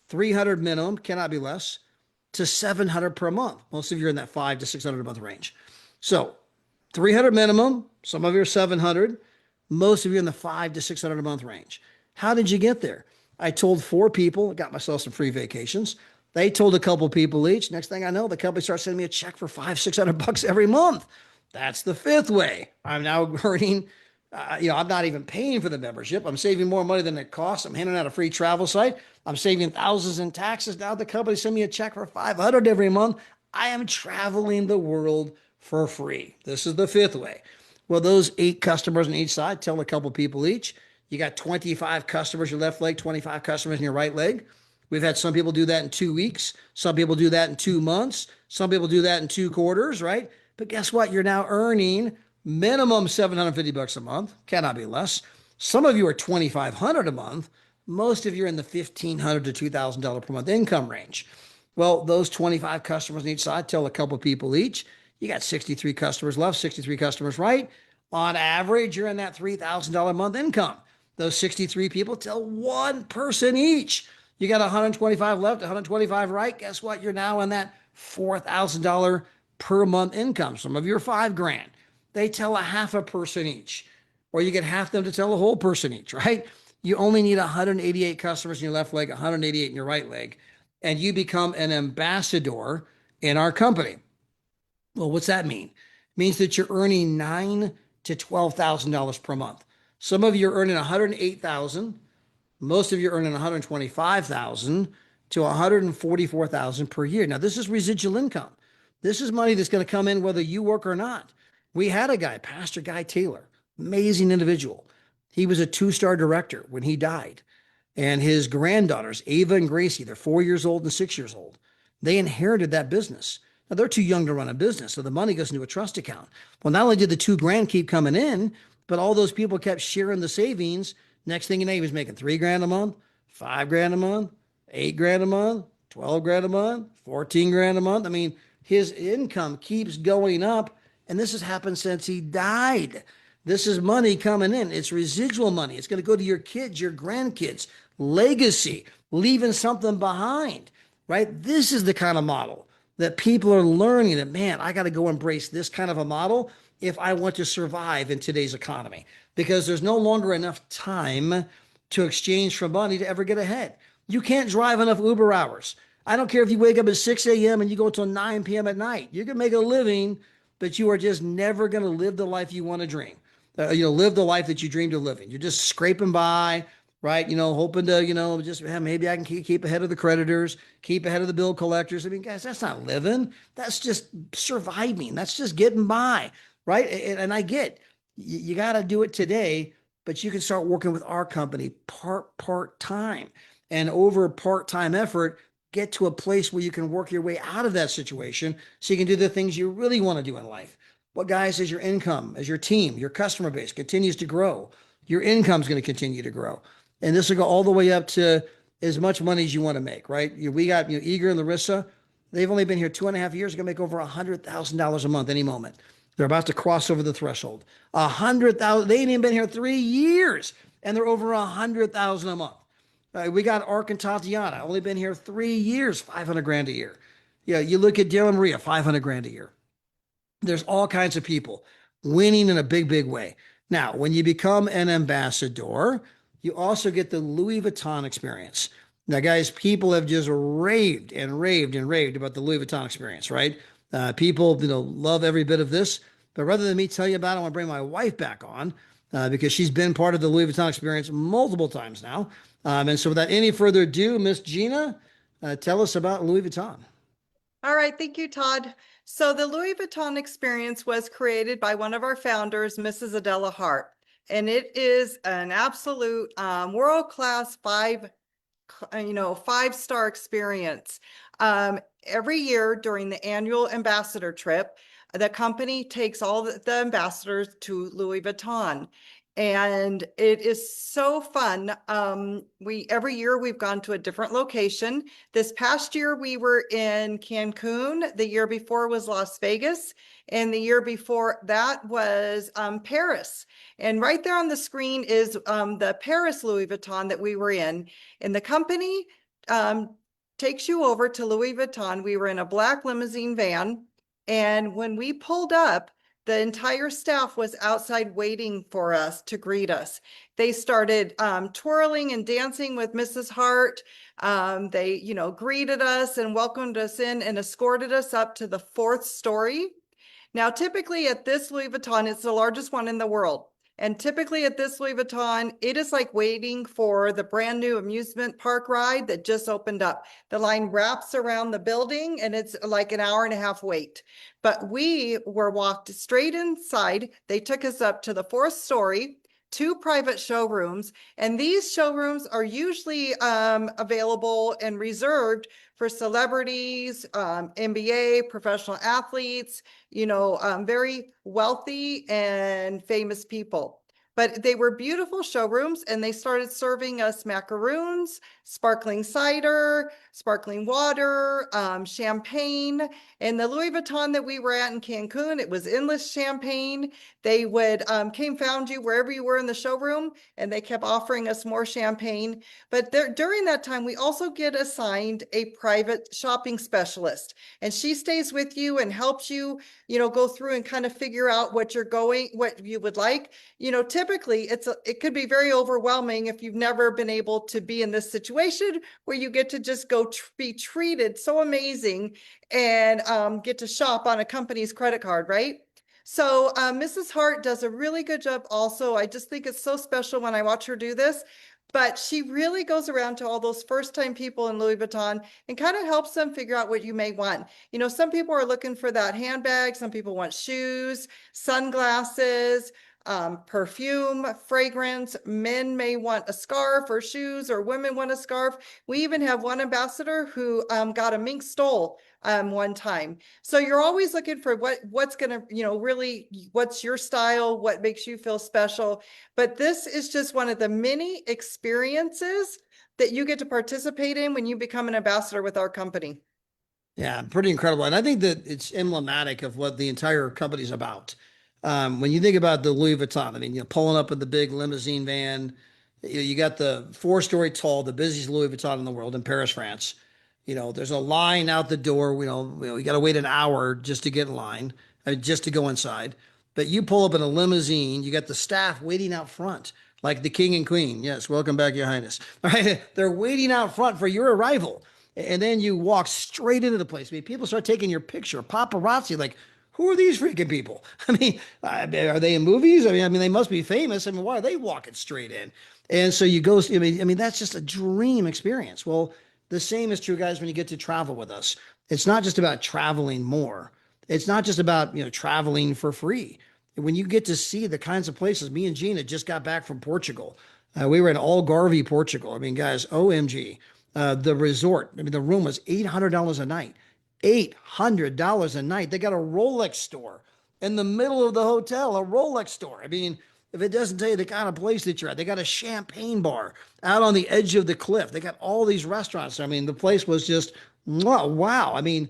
300 minimum, cannot be less, to 700 per month. Most of you are in that 500 to 600 a month range. So 300 minimum, some of you are 700, most of you are in the 500 to 600 a month range. How did you get there? I told 4 people, got myself some free vacations. They told a couple people each. Next thing I know, the company starts sending me a check for $500-600 every month. That's the 5th way. I'm now earning, I'm not even paying for the membership. I'm saving more money than it costs. I'm handing out a free travel site. I'm saving thousands in taxes. Now the company sends me a check for $500 every month. I am traveling the world for free. This is the 5th way. Well, those 8 customers on each side tell a couple people each. You got 25 customers in your left leg, 25 customers in your right leg. We've had some people do that in 2 weeks. Some people do that in 2 months. Some people do that in 2 quarters, right? But guess what? You're now earning minimum $750 a month. Cannot be less. Some of you are $2,500 a month. Most of you are in the $1,500 to $2,000 per month income range. Well, those 25 customers on each side tell a couple people each. You got 63 customers left, 63 customers right. On average, you're in that $3,000 a month income. Those 63 people tell 1 person each. You got 125 left, 125 right. Guess what? You're now in that $4,000 per month income. Some of you are 5 grand. They tell a half a person each, or you get half them to tell a whole person each, right? You only need 188 customers in your left leg, 188 in your right leg, and you become an ambassador in our company. Well, what's that mean? It means that you're earning nine to $12,000 per month. Some of you are earning 108,000. Most of you are earning 125,000 to 144,000 per year. Now, this is residual income. This is money that's going to come in whether you work or not. We had a guy, Pastor Guy Taylor, amazing individual. He was a 2-star director when he died. And his granddaughters, Ava and Gracie, they're 4 years old and 6 years old. They inherited that business. Now they're too young to run a business, so the money goes into a trust account. Well, not only did the 2 grand keep coming in, but all those people kept sharing the savings. Next thing you know, he was making 3 grand a month, 5 grand a month, 8 grand a month, 12 grand a month, 14 grand a month. I mean, his income keeps going up, and this has happened since he died. This is money coming in. It's residual money. It's going to go to your kids, your grandkids, legacy, leaving something behind, right? This is the kind of model that people are learning that, man, I got to go embrace this kind of a model if I want to survive in today's economy, because there's no longer enough time to exchange for money to ever get ahead. You can't drive enough Uber hours. I don't care if you wake up at 6 a.m. and you go until 9 p.m. at night. You can make a living, but you are just never going to live the life you want to dream. Live the life that you dreamed of living. You're just scraping by, right? Hoping to, just maybe I can keep ahead of the creditors, keep ahead of the bill collectors. I mean, guys, that's not living. That's just surviving. That's just getting by, right? And I get you got to do it today, but you can start working with our company part time, and over part-time effort, get to a place where you can work your way out of that situation so you can do the things you really want to do in life. What, guys, as your income, as your team, your customer base continues to grow, your income is going to continue to grow. And this will go all the way up to as much money as you want to make, right? We got Eager and Larissa. They've only been here 2.5 years. They're going to make over $100,000 a month any moment. They're about to cross over the threshold. 100,000. They ain't even been here 3 years, and they're over 100,000 a month. We got Ark and Tatiana, only been here 3 years, 500 grand a year. Yeah, you look at Daryl and Maria, 500 grand a year. There's all kinds of people winning in a big way. Now, when you become an ambassador, you also get the Louis Vuitton experience. Now, guys, people have just raved and raved and raved about the Louis Vuitton experience, right? People, love every bit of this. But rather than me tell you about it, I want to bring my wife back on because she's been part of the Louis Vuitton experience multiple times now. And so without any further ado, Miss Gina, tell us about Louis Vuitton. All right, thank you, Todd. So the Louis Vuitton experience was created by one of our founders, Mrs. Adela Hart, and it is an absolute world-class five-star experience. Every year during the annual ambassador trip, the company takes all the ambassadors to Louis Vuitton. And it is so fun. Every year we've gone to a different location. This past year we were in Cancun. The year before was Las Vegas. And the year before that was Paris. And right there on the screen is the Paris Louis Vuitton that we were in. And the company takes you over to Louis Vuitton. We were in a black limousine van. And when we pulled up, the entire staff was outside waiting for us to greet us. They started twirling and dancing with Mrs. Hart. They, greeted us and welcomed us in and escorted us up to the 4th story. Now, typically at this Louis Vuitton, it's the largest one in the world. And typically at this Louis Vuitton, it is like waiting for the brand new amusement park ride that just opened up. The line wraps around the building and it's like an hour-and-a-half wait. But we were walked straight inside. They took us up to the 4th story, 2 private showrooms. And these showrooms are usually available and reserved for celebrities, NBA, professional athletes, very wealthy and famous people. but they were beautiful showrooms, and they started serving us macaroons, sparkling cider, sparkling water, champagne. And the Louis Vuitton that we were at in Cancun, it was endless champagne. They would came found you wherever you were in the showroom, and they kept offering us more champagne. But there, during that time, we also get assigned a private shopping specialist, and she stays with you and helps you, go through and kind of figure out what you would like. Typically it could be very overwhelming if you've never been able to be in this situation where you get to just go be treated so amazing and get to shop on a company's credit card, right? So Mrs. Hart does a really good job also. I just think it's so special when I watch her do this. But she really goes around to all those first time people in Louis Vuitton and kind of helps them figure out what you may want. Some people are looking for that handbag, some people want shoes, sunglasses, perfume, fragrance. Men may want a scarf or shoes, or women want a scarf. We even have one ambassador who got a mink stole one time. So you're always looking for what's gonna, really, what's your style, what makes you feel special. But this is just one of the many experiences that you get to participate in when you become an ambassador with our company. Yeah, pretty incredible. And I think that it's emblematic of what the entire company's about. When you think about the Louis Vuitton, I mean, pulling up in the big limousine van, you got the 4-story tall, the busiest Louis Vuitton in the world in Paris, France. There's a line out the door. We got to wait an hour just to get in line, just to go inside. But you pull up in a limousine, you got the staff waiting out front, like the king and queen. Yes, welcome back, Your Highness. All right, they're waiting out front for your arrival. And then you walk straight into the place. I mean, people start taking your picture, paparazzi, like, who are these freaking people? I mean, are they in movies? I mean, they must be famous. I mean, why are they walking straight in? And so you go, I mean, that's just a dream experience. Well, the same is true, guys, when you get to travel with us. It's not just about traveling more. It's not just about, traveling for free. When you get to see the kinds of places, me and Gina just got back from Portugal. We were in Algarve, Portugal. I mean, guys, OMG. The resort, I mean, the room was $800 a night. $800 a night. They got a Rolex store in the middle of the hotel, a Rolex store. I mean, if it doesn't tell you the kind of place that you're at, they got a champagne bar out on the edge of the cliff. They got all these restaurants. I mean, the place was just wow. I mean,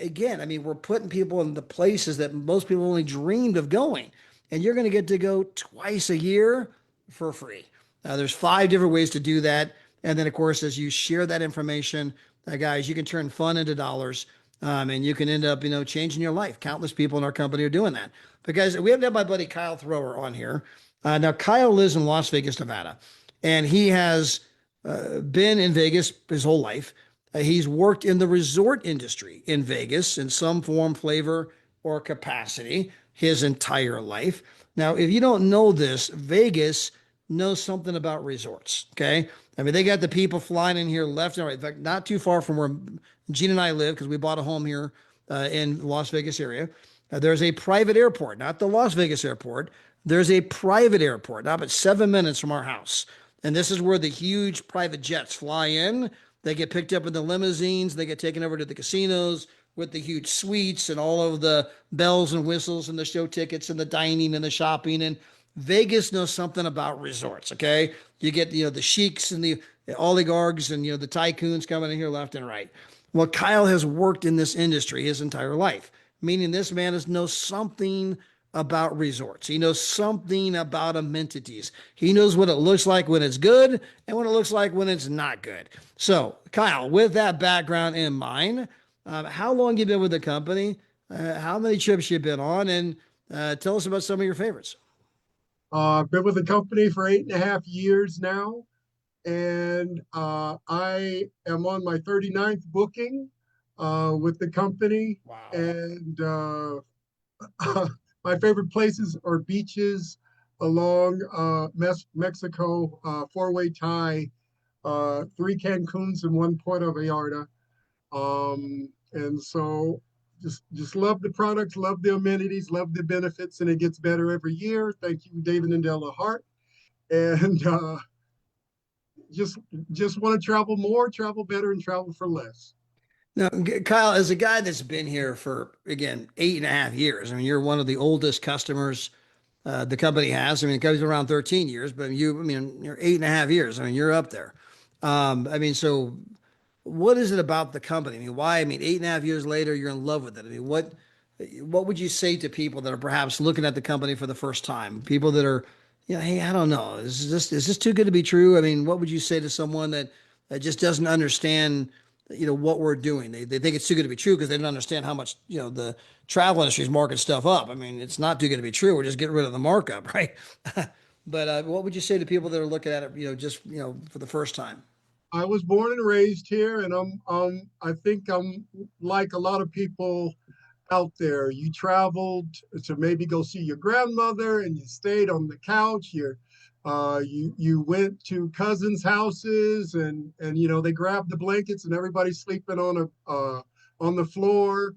again, I mean, we're putting people in the places that most people only dreamed of going. And you're going to get to go twice a year for free. There's 5 different ways to do that. And then, of course, as you share that information, guys, you can turn fun into dollars, and you can end up, changing your life. Countless people in our company are doing that. But guys, we have to have my buddy Kyle Thrower on here. Now, Kyle lives in Las Vegas, Nevada, and he has been in Vegas his whole life. He's worked in the resort industry in Vegas in some form, flavor, or capacity his entire life. Now, if you don't know this, Vegas knows something about resorts. Okay. I mean, they got the people flying in here left and right. In fact, not too far from where Gene and I live, because we bought a home here in the Las Vegas area. There's a private airport, not the Las Vegas airport. There's a private airport, now but 7 minutes from our house. And this is where the huge private jets fly in. They get picked up in the limousines. They get taken over to the casinos with the huge suites and all of the bells and whistles and the show tickets and the dining and the shopping. And Vegas knows something about resorts. Okay. You get, the sheiks and the oligarchs and, the tycoons coming in here left and right. Well, Kyle has worked in this industry his entire life, meaning this man knows something about resorts. He knows something about amenities. He knows what it looks like when it's good and what it looks like when it's not good. So, Kyle, with that background in mind, how long you been with the company? How many trips you been on? And tell us about some of your favorites. I've been with the company for 8.5 years now, and I am on my 39th booking with the company. Wow. And my favorite places are beaches along Mexico, four-way tie, 3 Cancuns and 1 Puerto Vallarta. And so just love the products, love the amenities, love the benefits, and it gets better every year. Thank you, David and Della Hart. And just just want to travel more, travel better, and travel for less. Now, Kyle, as a guy that's been here for, again, 8.5 years, I mean, you're one of the oldest customers. the company has. I mean, it goes around 13 years, but I mean, you're 8.5 years. I mean, you're up there. I mean, so what is it about the company? I mean, why? I mean, 8.5 years later, you're in love with it. I mean, what would you say to people that are perhaps looking at the company for the first time? People that are, hey, I don't know, is this too good to be true? I mean, what would you say to someone that just doesn't understand, what we're doing? They think it's too good to be true because they don't understand how much, the travel industry is marking stuff up. I mean, it's not too good to be true. We're just getting rid of the markup, right? But what would you say to people that are looking at it, just for the first time? I was born and raised here, and I think I'm like a lot of people out there. You traveled to maybe go see your grandmother, and you stayed on the couch. You went to cousins' houses, and they grabbed the blankets, and everybody's sleeping on the floor.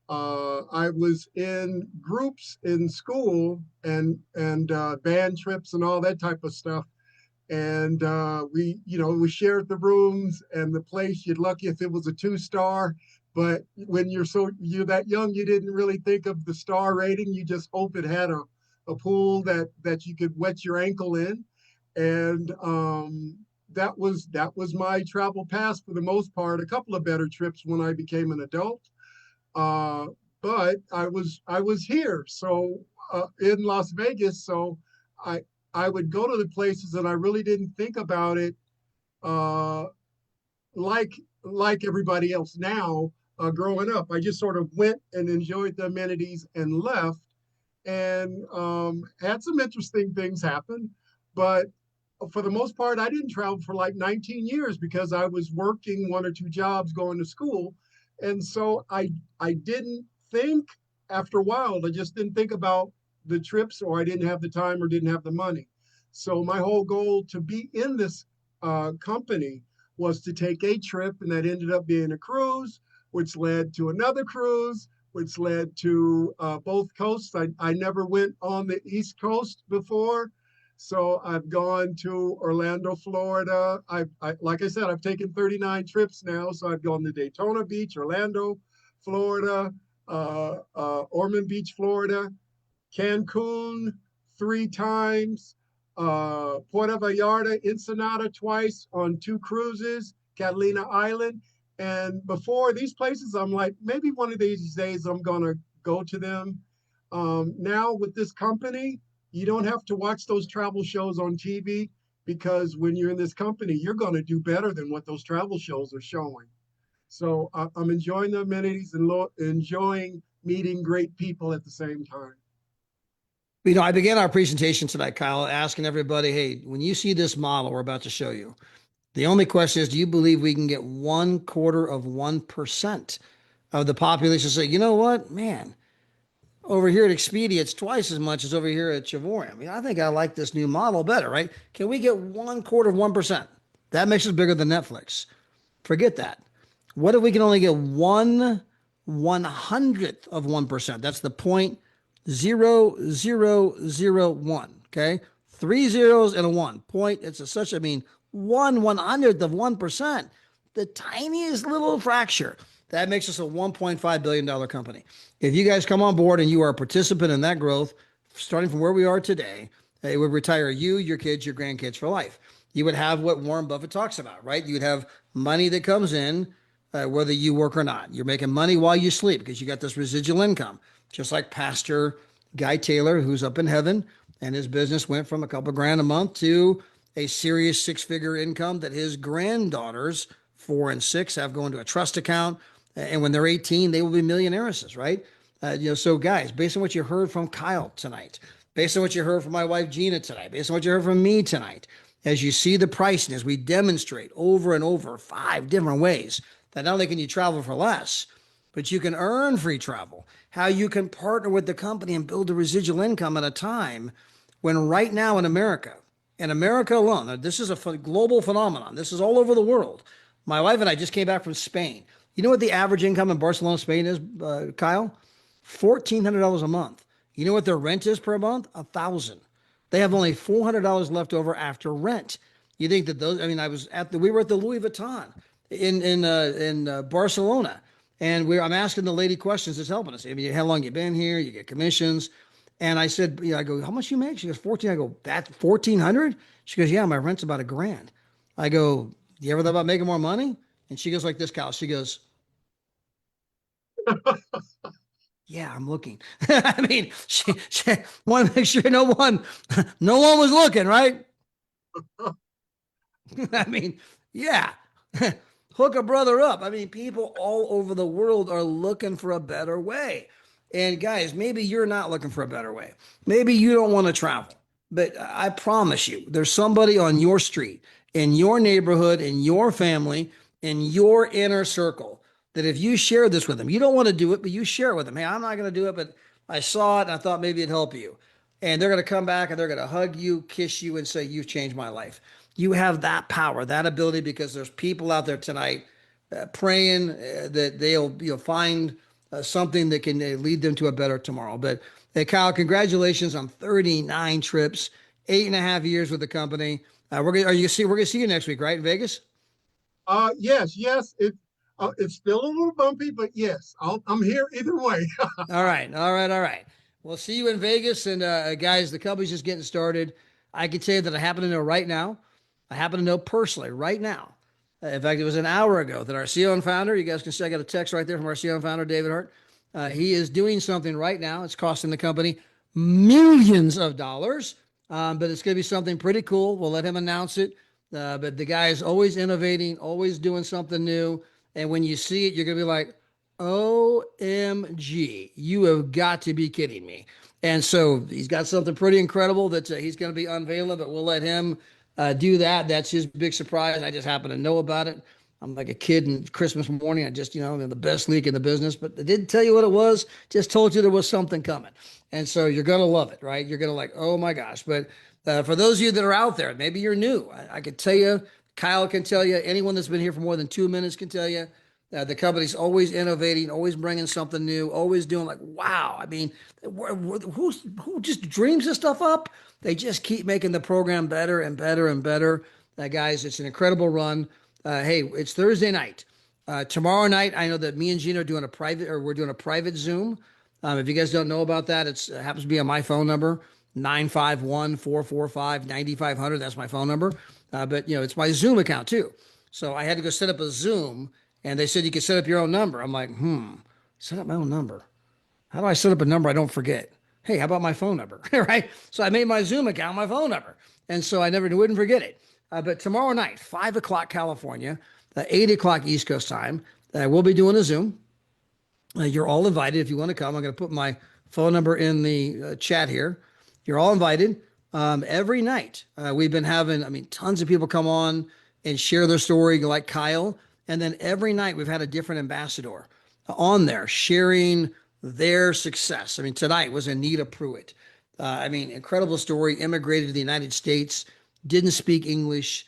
I was in groups in school and band trips and all that type of stuff, and we shared the rooms and the place. You're lucky if it was a 2 star, but when you're that young, you didn't really think of the star rating. You just hope it had a pool that you could wet your ankle in. And that was my travel pass for the most part. A couple of better trips when I became an adult, uh, but I was here, so in Las Vegas. So I I would go to the places and I really didn't think about it, uh, like like everybody else now. Growing up, I just sort of went and enjoyed the amenities and left, and had some interesting things happen. But for the most part, I didn't travel for like 19 years because I was working one or two jobs, going to school, and so I didn't think. After a while, I just didn't think about the trips, or I didn't have the time or didn't have the money. So my whole goal to be in this company was to take a trip, and that ended up being a cruise, which led to another cruise, which led to both coasts. I never went on the East Coast before. So I've gone to Orlando, Florida. Like I said, I've taken 39 trips now. So I've gone to Daytona Beach, Orlando, Florida, Ormond Beach, Florida, Cancun 3 times, Puerto Vallarta, Ensenada twice on 2 cruises, Catalina Island. And before these places, I'm like, maybe one of these days I'm going to go to them. Now with this company, you don't have to watch those travel shows on TV, because when you're in this company, you're going to do better than what those travel shows are showing. So I'm enjoying the amenities and enjoying meeting great people at the same time. I began our presentation tonight, Kyle, asking everybody, hey, when you see this model we're about to show you, the only question is, do you believe we can get 1/4% of the population to say, you know what, man, over here at Expedia, it's twice as much as over here at Travorium. I mean, I think I like this new model better, right? Can we get 1/4 of 1%? That makes us bigger than Netflix. Forget that. What if we can only get 1/100th of 1%? That's the 0.0001. Okay. 3 zeros and a one point. I mean, 1/100th of 1%, the tiniest little fracture. That makes us a $1.5 billion company. If you guys come on board and you are a participant in that growth, starting from where we are today, it would retire you, your kids, your grandkids for life. You would have what Warren Buffett talks about, right? You would have money that comes in, whether you work or not. You're making money while you sleep because you got this residual income, just like Pastor Guy Taylor, who's up in heaven, and his business went from a couple grand a month to a serious six-figure income that his granddaughters, 4 and 6, have going to a trust account. And when they're 18, they will be millionairesses, right? So guys, based on what you heard from Kyle tonight, based on what you heard from my wife Gina tonight, based on what you heard from me tonight, as you see the pricing, as we demonstrate over and over 5 different ways that not only can you travel for less, but you can earn free travel, how you can partner with the company and build a residual income at a time when right now in America alone, now this is a global phenomenon. This is all over the world. My wife and I just came back from Spain. You know what the average income in Barcelona, Spain is, Kyle? $1,400 a month. You know what their rent is per month? 1,000. They have only $400 left over after rent. You think that those? I mean, we were at the Louis Vuitton in Barcelona, and I'm asking the lady questions that's helping us. I mean, how long you been here? You get commissions, And I said, I go, how much you make? She goes, 14. I go, that's 1,400? She goes, yeah, my rent's about $1,000. I go, you ever thought about making more money? And she goes like this, Kyle. She goes, yeah, I'm looking. I mean, she want to make sure no one was looking, right? I mean, yeah. Hook a brother up. I mean, people all over the world are looking for a better way. And guys, maybe you're not looking for a better way. Maybe you don't want to travel. But I promise you, there's somebody on your street, in your neighborhood, in your family, in your inner circle that if you share this with them, you don't want to do it, but you share it with them. Hey, I'm not going to do it, but I saw it and I thought maybe it'd help you. And they're going to come back and they're going to hug you, kiss you, and say, you've changed my life. You have that power, that ability, because there's people out there tonight praying that they'll find something that can lead them to a better tomorrow. But hey, Kyle, congratulations on 39 trips, 8.5 years with the company. We're gonna see you next week, right, in Vegas? Yes. It's still a little bumpy, but yes, I'm here either way. All right, all right, all right. We'll see you in Vegas. And guys, the company's just getting started. I can tell you that I happen to know right now. I happen to know personally right now. In fact, it was an hour ago that our CEO and founder, you guys can see I got a text right there from our CEO and founder, David Hart. He is doing something right now. It's costing the company millions of dollars, but it's going to be something pretty cool. We'll let him announce it. But the guy is always innovating, always doing something new. And when you see it, you're going to be like, OMG, you have got to be kidding me. And so he's got something pretty incredible that he's going to be unveiling, but we'll let him do that. That's his big surprise. I just happen to know about it. I'm like a kid in Christmas morning. I just, I'm the best leak in the business, but I didn't tell you what it was. Just told you there was something coming. And so you're going to love it, right? You're going to like, oh my gosh. But for those of you that are out there, maybe you're new. I could tell you, Kyle can tell you, anyone that's been here for more than 2 minutes can tell you. The company's always innovating, always bringing something new, always doing like, wow. I mean, who just dreams this stuff up? They just keep making the program better and better and better. Guys, it's an incredible run. Hey, it's Thursday night. Tomorrow night, I know that me and Gina are doing we're doing a private Zoom. If you guys don't know about that, it happens to be on my phone number, 951-445-9500. That's my phone number. But it's my Zoom account too. So I had to go set up a Zoom. And they said you could set up your own number. I'm like, set up my own number. How do I set up a number I don't forget? Hey, how about my phone number? Right? So I made my Zoom account my phone number. And so I wouldn't forget it. But tomorrow night, 5 o'clock California, 8 o'clock East Coast time, we'll be doing a Zoom. You're all invited if you want to come. I'm going to put my phone number in the chat here. You're all invited. Every night, we've been having, tons of people come on and share their story, like Kyle. And then every night we've had a different ambassador on there sharing their success. Tonight was Anita Pruitt. Incredible story. Immigrated to the United States, didn't speak English.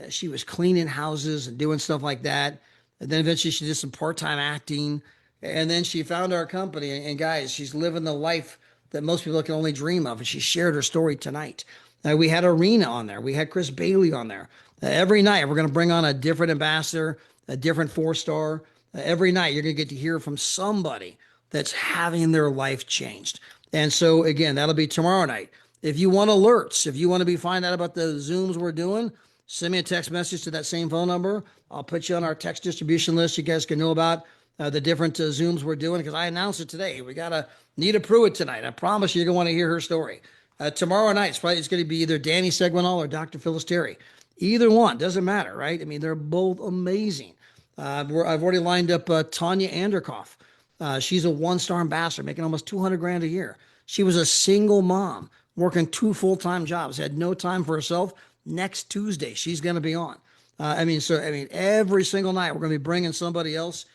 She was cleaning houses and doing stuff like that. And then eventually she did some part-time acting. And then she found our company. And guys, she's living the life that most people can only dream of. And she shared her story tonight. We had Arena on there. We had Chris Bailey on there. Every night we're going to bring on a different ambassador, a different 4-star. Every night you're going to get to hear from somebody that's having their life changed. And so again, that'll be tomorrow night. If you want alerts, if you want to find out about the Zooms we're doing, send me a text message to that same phone number. I'll put you on our text distribution list. You guys can know about the different Zooms we're doing, because I announced it today. We got a Nita Pruitt tonight. I promise you're going to want to hear her story. Tomorrow night, it's going to be either Danny Segwinal or Dr. Phyllis Terry. Either one, doesn't matter, right? They're both amazing. I've already lined up Tanya Anderkoff. She's a 1-star ambassador, making almost 200 grand a year. She was a single mom, working 2 full-time jobs, had no time for herself. Next Tuesday, she's going to be on. Every single night we're going to be bringing somebody else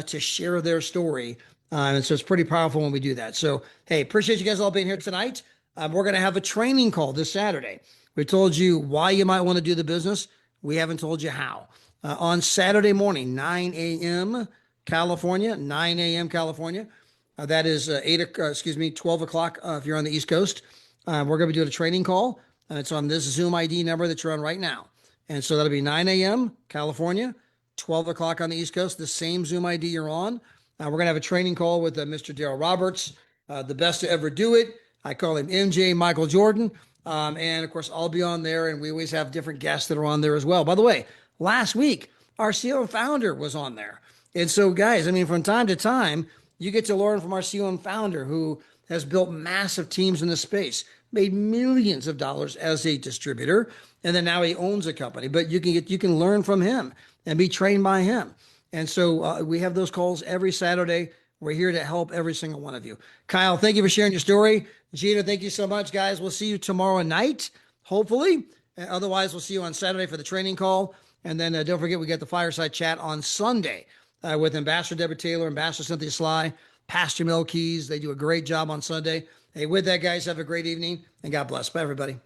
to share their story. And so it's pretty powerful when we do that. So, hey, appreciate you guys all being here tonight. We're going to have a training call this Saturday. We told you why you might want to do the business. We haven't told you how. On Saturday morning, 9 a.m. California, 9 a.m. California. That is 12 o'clock if you're on the East Coast. We're going to be doing a training call. It's on this Zoom ID number that you're on right now. And so that'll be 9 a.m. California, 12 o'clock on the East Coast, the same Zoom ID you're on. We're going to have a training call with Mr. Daryl Roberts, the best to ever do it. I call him MJ Michael Jordan. And of course, I'll be on there, and we always have different guests that are on there as well. By the way, last week, our CEO and founder was on there. And so, guys, I mean, from time to time, you get to learn from our CEO and founder who has built massive teams in the space, made millions of dollars as a distributor, and then now he owns a company. But you can learn from him and be trained by him. And so we have those calls every Saturday. We're here to help every single one of you. Kyle, thank you for sharing your story. Gina, thank you so much, guys. We'll see you tomorrow night, hopefully. Otherwise, we'll see you on Saturday for the training call. And then don't forget, we get the fireside chat on Sunday with Ambassador Deborah Taylor, Ambassador Cynthia Sly, Pastor Mel Keys. They do a great job on Sunday. Hey, with that, guys, have a great evening, and God bless. Bye, everybody.